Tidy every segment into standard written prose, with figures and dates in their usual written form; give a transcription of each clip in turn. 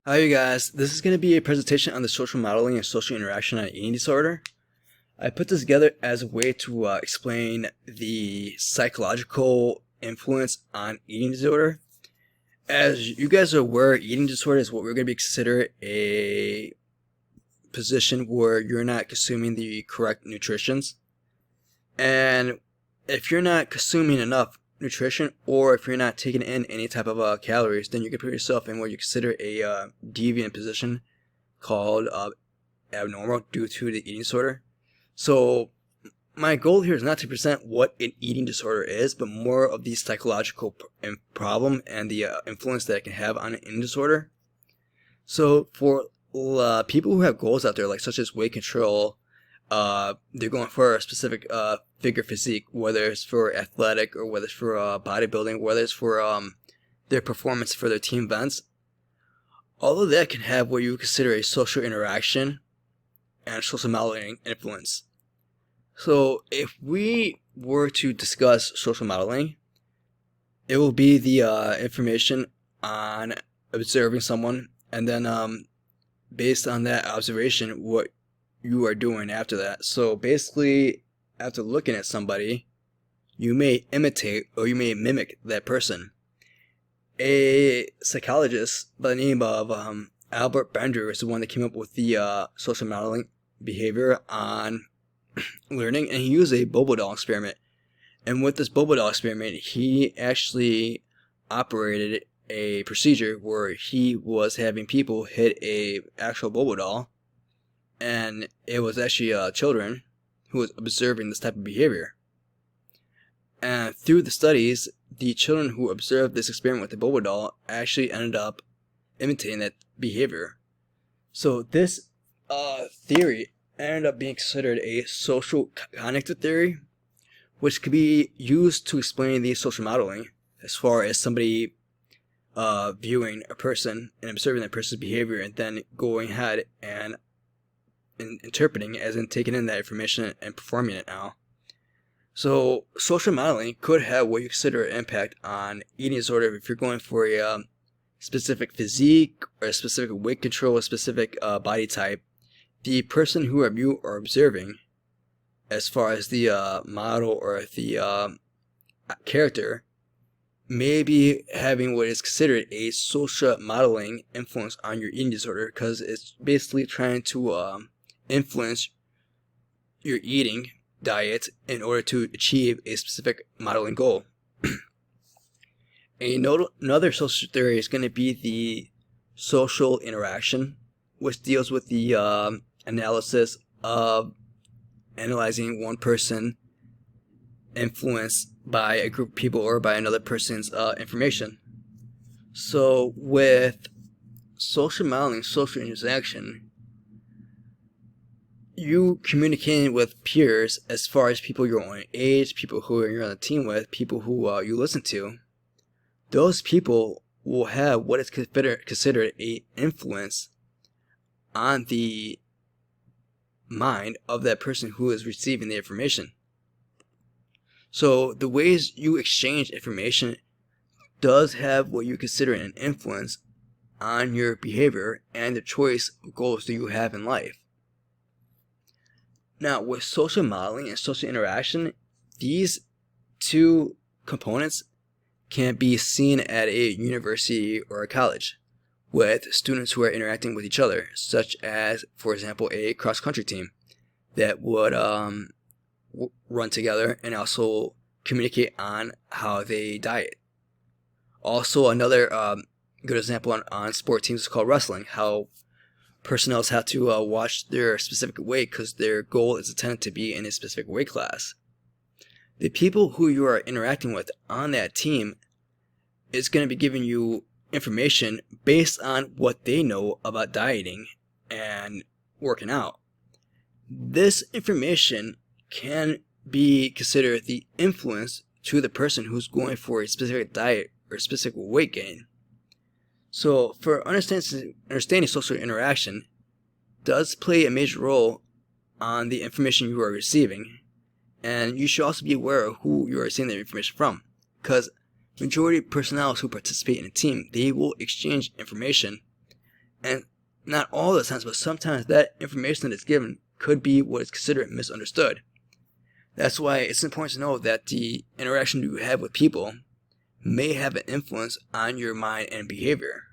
Hi you guys, this is going to be a presentation on the social modeling and social interaction on eating disorder. I put this together as a way to explain the psychological influence on eating disorder. As you guys are aware, eating disorder is what we're going to be considered a position where you're not consuming the correct nutritions. And if you're not consuming enough nutrition, or if you're not taking in any type of calories, then you can put yourself in what you consider a deviant position called abnormal due to the eating disorder. So my goal here is not to present what an eating disorder is, but more of the psychological problem and the influence that it can have on an eating disorder. So for people who have goals out there, like such as weight control, they're going for a specific figure physique, whether it's for athletic or whether it's for bodybuilding, whether it's for their performance for their team events. All of that can have what you would consider a social interaction and social modeling influence. So if we were to discuss social modeling, it will be the information on observing someone, and then based on that observation, what you are doing after that. So basically, after looking at somebody, you may imitate or you may mimic that person. A psychologist by the name of Albert Bender is the one that came up with the social modeling behavior on learning, and he used a Bobo doll experiment. And with this Bobo doll experiment, he actually operated a procedure where he was having people hit a actual Bobo doll, and it was actually children who was observing this type of behavior. And through the studies, the children who observed this experiment with the Bobo doll actually ended up imitating that behavior. So this theory ended up being considered a social cognitive theory, which could be used to explain the social modeling as far as somebody viewing a person and observing that person's behavior and then going ahead and interpreting it, as in taking in that information and performing it now. So social modeling could have what you consider an impact on eating disorder if you're going for a specific physique or a specific weight control, a specific body type. The person who you are observing, as far as the model or the character, may be having what is considered a social modeling influence on your eating disorder, because it's basically trying to influence your eating diet in order to achieve a specific modeling goal. Another social theory is going to be the social interaction, which deals with the analysis of analyzing one person influenced by a group of people or by another person's information. So with social modeling, social interaction, you communicating with peers as far as people your own age, people who you're on a team with, people who you listen to, those people will have what is considered a influence on the mind of that person who is receiving the information. So the ways you exchange information does have what you consider an influence on your behavior and the choice of goals that you have in life. Now, with social modeling and social interaction, these two components can be seen at a university or a college with students who are interacting with each other, such as, for example, a cross-country team that would run together and also communicate on how they diet. Also, another good example on sport teams is called wrestling, how personnel have to watch their specific weight because their goal is intended to be in a specific weight class. The people who you are interacting with on that team is going to be giving you information based on what they know about dieting and working out. This information can be considered the influence to the person who's going for a specific diet or specific weight gain. So for understanding social interaction does play a major role on the information you are receiving, and you should also be aware of who you are receiving that information from, because majority of personnel who participate in a team, they will exchange information And not all the times, but sometimes that information that is given could be what is considered misunderstood. That's why it's important to know that the interaction you have with people may have an influence on your mind and behavior.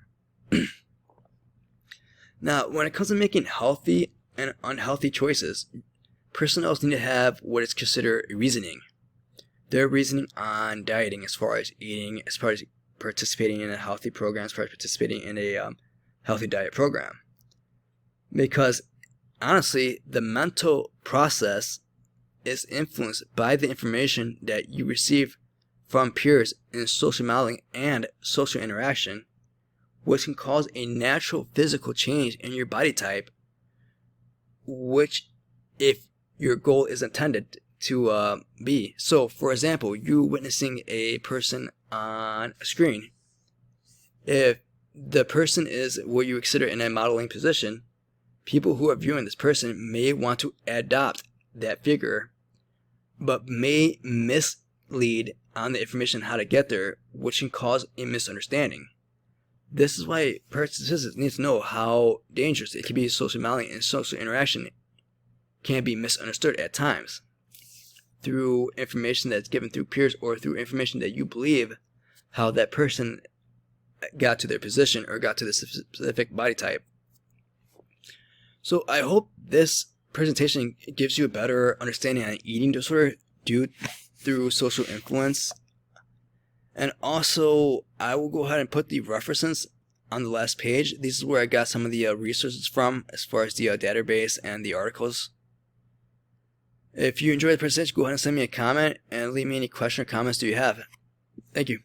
Now, when it comes to making healthy and unhealthy choices, personnel need to have what is considered reasoning. Their reasoning on dieting, as far as eating, as far as participating in a healthy program, as far as participating in a healthy diet program. Because honestly, the mental process is influenced by the information that you receive from peers in social modeling and social interaction, which can cause a natural physical change in your body type, which, if your goal is intended to be. So, for example, you witnessing a person on a screen. If the person is what you consider in a modeling position, people who are viewing this person may want to adopt that figure, but may mislead on the information how to get there, which can cause a misunderstanding. This is why participants need to know how dangerous it can be. Social modeling and social interaction can be misunderstood at times through information that's given through peers or through information that you believe how that person got to their position or got to the specific body type. So I hope this presentation gives you a better understanding on eating disorder due through social influence. And also, I will go ahead and put the references on the last page. This is where I got some of the resources from as far as the database and the articles. If you enjoyed the presentation, go ahead and send me a comment and leave me any question or comments that you have. Thank you.